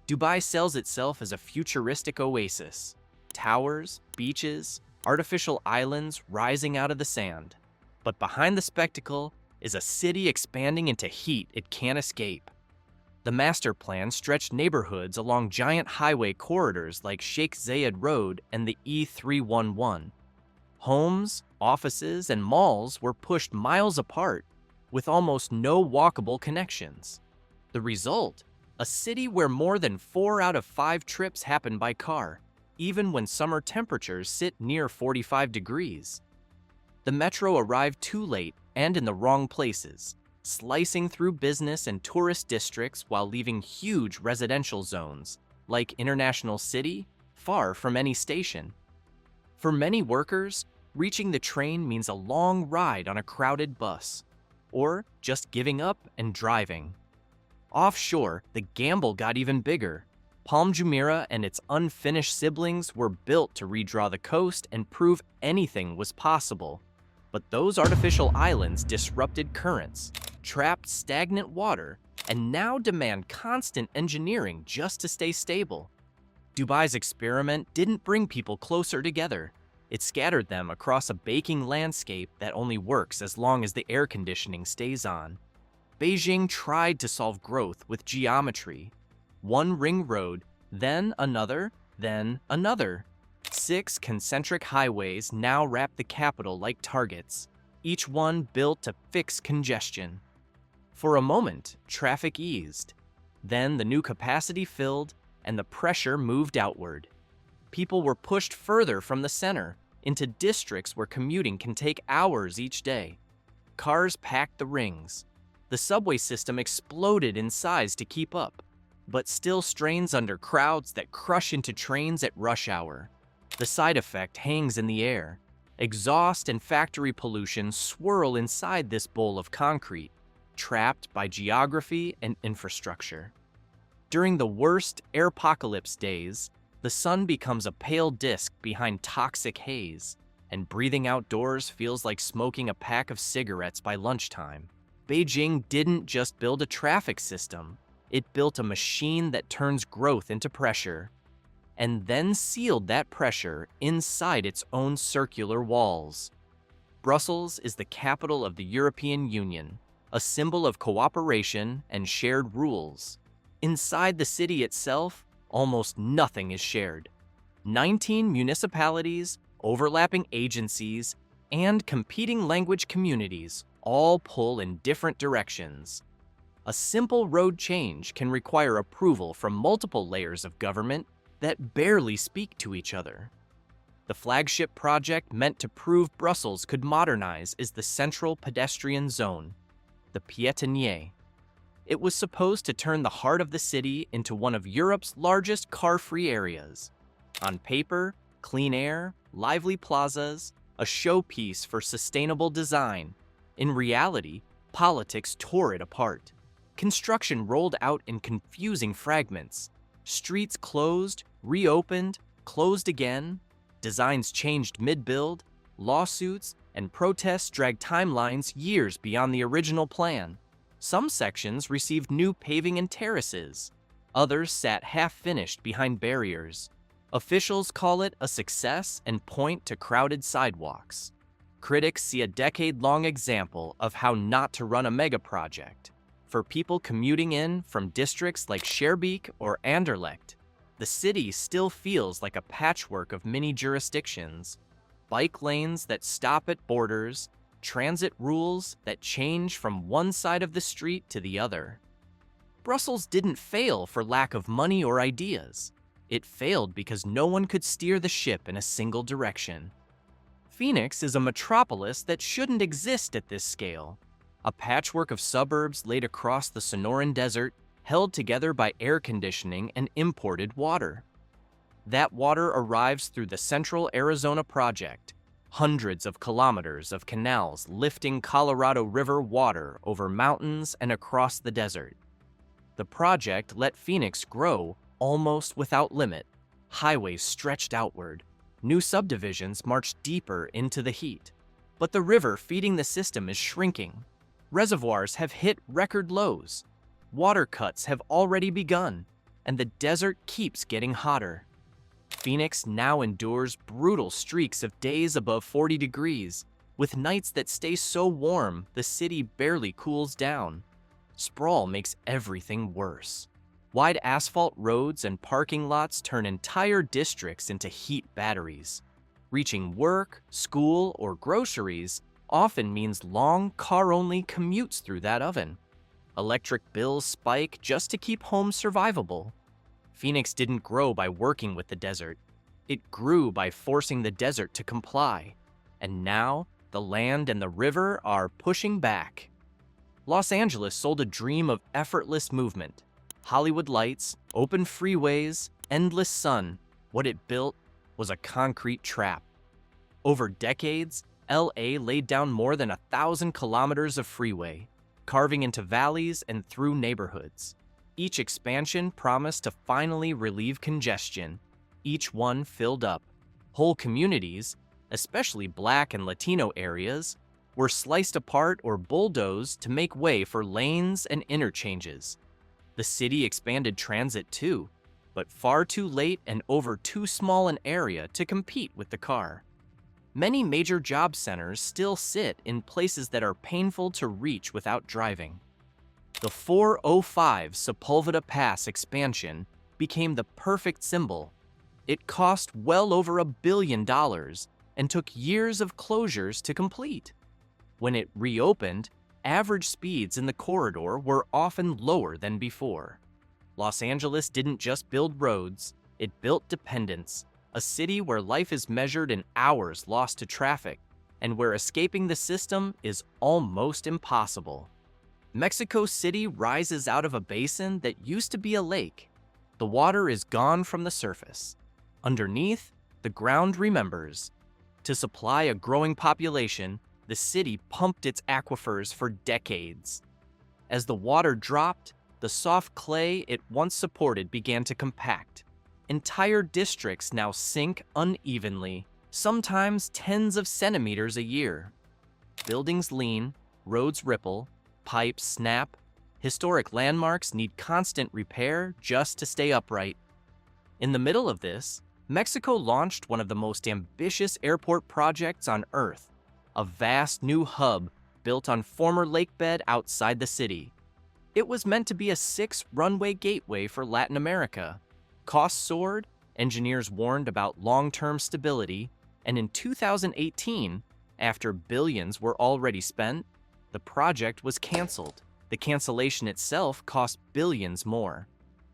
Dubai sells itself as a futuristic oasis. Towers, beaches, artificial islands rising out of the sand. But behind the spectacle is a city expanding into heat it can't escape. The master plan stretched neighborhoods along giant highway corridors like Sheikh Zayed Road and the E311. Homes, offices, and malls were pushed miles apart, with almost no walkable connections. The result? A city where more than 4 out of 5 trips happen by car, even when summer temperatures sit near 45 degrees. The metro arrived too late and in the wrong places, slicing through business and tourist districts while leaving huge residential zones, like International City, far from any station. For many workers, reaching the train means a long ride on a crowded bus, or just giving up and driving. Offshore, the gamble got even bigger. Palm Jumeirah and its unfinished siblings were built to redraw the coast and prove anything was possible. But those artificial islands disrupted currents, trapped stagnant water, and now demand constant engineering just to stay stable. Dubai's experiment didn't bring people closer together. It scattered them across a baking landscape that only works as long as the air conditioning stays on. Beijing tried to solve growth with geometry. One ring road, then another, then another. 6 concentric highways now wrap the capital like targets, each one built to fix congestion. For a moment, traffic eased. Then the new capacity filled and the pressure moved outward. People were pushed further from the center, into districts where commuting can take hours each day. Cars packed the rings. The subway system exploded in size to keep up, but still strains under crowds that crush into trains at rush hour. The side effect hangs in the air. Exhaust and factory pollution swirl inside this bowl of concrete, trapped by geography and infrastructure. During the worst airpocalypse days, the sun becomes a pale disk behind toxic haze, and breathing outdoors feels like smoking a pack of cigarettes by lunchtime. Beijing didn't just build a traffic system, it built a machine that turns growth into pressure, and then sealed that pressure inside its own circular walls. Brussels is the capital of the European Union, a symbol of cooperation and shared rules. Inside the city itself, almost nothing is shared. 19 municipalities, overlapping agencies, and competing language communities all pull in different directions. A simple road change can require approval from multiple layers of government that barely speak to each other. The flagship project meant to prove Brussels could modernize is the Central Pedestrian Zone, the piétonnier. It was supposed to turn the heart of the city into one of Europe's largest car-free areas. On paper, clean air, lively plazas, a showpiece for sustainable design. In reality, politics tore it apart. Construction rolled out in confusing fragments. Streets closed, reopened, closed again. Designs changed mid-build. Lawsuits and protests dragged timelines years beyond the original plan. Some sections received new paving and terraces. Others sat half-finished behind barriers. Officials call it a success and point to crowded sidewalks. Critics see a decade-long example of how not to run a mega-project. For people commuting in from districts like Schaerbeek or Anderlecht, the city still feels like a patchwork of mini-jurisdictions. Bike lanes that stop at borders, transit rules that change from one side of the street to the other. Brussels didn't fail for lack of money or ideas. It failed because no one could steer the ship in a single direction. Phoenix is a metropolis that shouldn't exist at this scale. A patchwork of suburbs laid across the Sonoran Desert, held together by air conditioning and imported water. That water arrives through the Central Arizona Project, hundreds of kilometers of canals lifting Colorado River water over mountains and across the desert. The project let Phoenix grow almost without limit. Highways stretched outward. New subdivisions marched deeper into the heat. But the river feeding the system is shrinking. Reservoirs have hit record lows. Water cuts have already begun. and the desert keeps getting hotter. Phoenix now endures brutal streaks of days above 40 degrees, with nights that stay so warm the city barely cools down. Sprawl makes everything worse. Wide asphalt roads and parking lots turn entire districts into heat batteries. Reaching work, school, or groceries often means long car-only commutes through that oven. Electric bills spike just to keep homes survivable. Phoenix didn't grow by working with the desert. It grew by forcing the desert to comply. And now, the land and the river are pushing back. Los Angeles sold a dream of effortless movement. Hollywood lights, open freeways, endless sun. What it built was a concrete trap. Over decades, LA laid down more than 1,000 kilometers of freeway, carving into valleys and through neighborhoods. Each expansion promised to finally relieve congestion. Each one filled up. Whole communities, especially Black and Latino areas, were sliced apart or bulldozed to make way for lanes and interchanges. The city expanded transit too, but far too late and over too small an area to compete with the car. Many major job centers still sit in places that are painful to reach without driving. The 405 Sepulveda Pass expansion became the perfect symbol. It cost well over $1 billion and took years of closures to complete. When it reopened, average speeds in the corridor were often lower than before. Los Angeles didn't just build roads, it built dependence, a city where life is measured in hours lost to traffic, and where escaping the system is almost impossible. Mexico City rises out of a basin that used to be a lake. The water is gone from the surface. Underneath, the ground remembers. To supply a growing population, the city pumped its aquifers for decades. As the water dropped, the soft clay it once supported began to compact. Entire districts now sink unevenly, sometimes tens of centimeters a year. Buildings lean, roads ripple, pipes snap. Historic landmarks need constant repair just to stay upright. In the middle of this, Mexico launched one of the most ambitious airport projects on Earth, a vast new hub built on former lake bed outside the city. It was meant to be a 6-runway gateway for Latin America. Costs soared, engineers warned about long-term stability, and in 2018, after billions were already spent, the project was canceled. The cancellation itself cost billions more.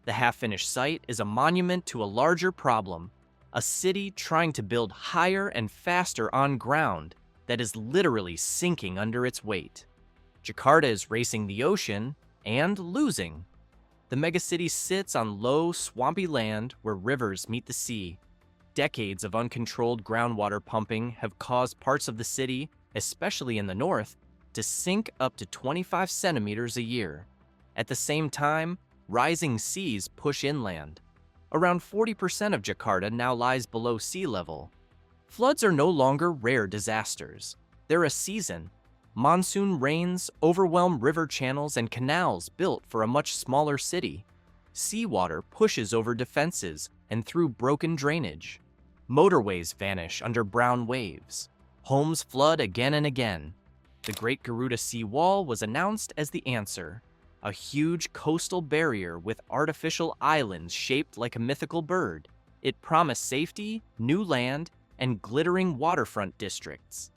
The half-finished site is a monument to a larger problem, a city trying to build higher and faster on ground that is literally sinking under its weight. Jakarta is racing the ocean and losing. The megacity sits on low, swampy land where rivers meet the sea. Decades of uncontrolled groundwater pumping have caused parts of the city, especially in the north, to sink up to 25 centimeters a year. At the same time, rising seas push inland. Around 40% of Jakarta now lies below sea level. Floods are no longer rare disasters. They're a season. Monsoon rains overwhelm river channels and canals built for a much smaller city. Seawater pushes over defenses and through broken drainage. Motorways vanish under brown waves. Homes flood again and again. The Great Garuda Sea Wall was announced as the answer, a huge coastal barrier with artificial islands shaped like a mythical bird. It promised safety, new land, and glittering waterfront districts.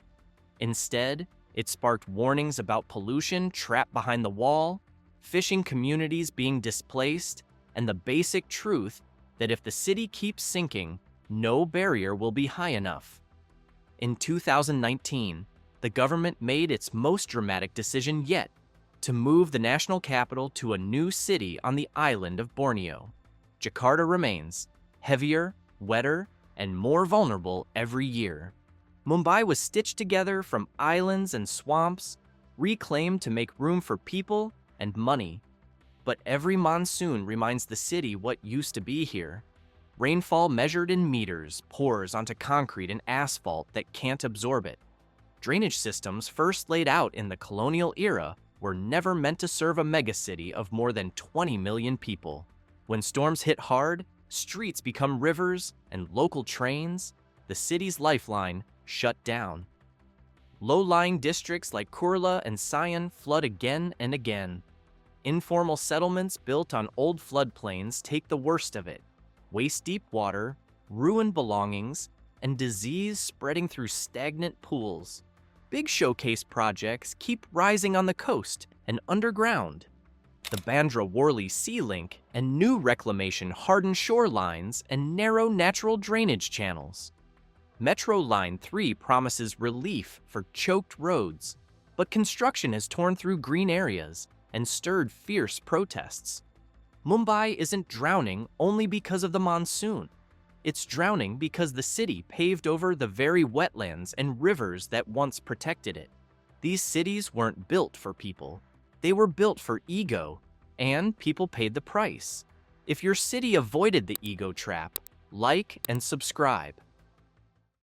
Instead, it sparked warnings about pollution trapped behind the wall, fishing communities being displaced, and the basic truth that if the city keeps sinking, no barrier will be high enough. In 2019, the government made its most dramatic decision yet, to move the national capital to a new city on the island of Borneo. Jakarta remains, heavier, wetter, and more vulnerable every year. Mumbai was stitched together from islands and swamps, reclaimed to make room for people and money. But every monsoon reminds the city what used to be here. Rainfall measured in meters pours onto concrete and asphalt that can't absorb it. Drainage systems first laid out in the colonial era were never meant to serve a megacity of more than 20 million people. When storms hit hard, streets become rivers and local trains, the city's lifeline, shut down. Low-lying districts like �𝐚𝐫𝐬 and 𝐷𝐴N flood again and again. Informal settlements built on old floodplains take the worst of it. Waist-deep water, ruined belongings, and disease spreading through stagnant pools. Big showcase projects keep rising on the coast and underground. The Bandra-Worli Sea Link and new reclamation harden shorelines and narrow natural drainage channels. Metro Line 3 promises relief for choked roads, but construction has torn through green areas and stirred fierce protests. Mumbai isn't drowning only because of the monsoon. It's drowning because the city paved over the very wetlands and rivers that once protected it. These cities weren't built for people. They were built for ego, and people paid the price. If your city avoided the ego trap, like and subscribe.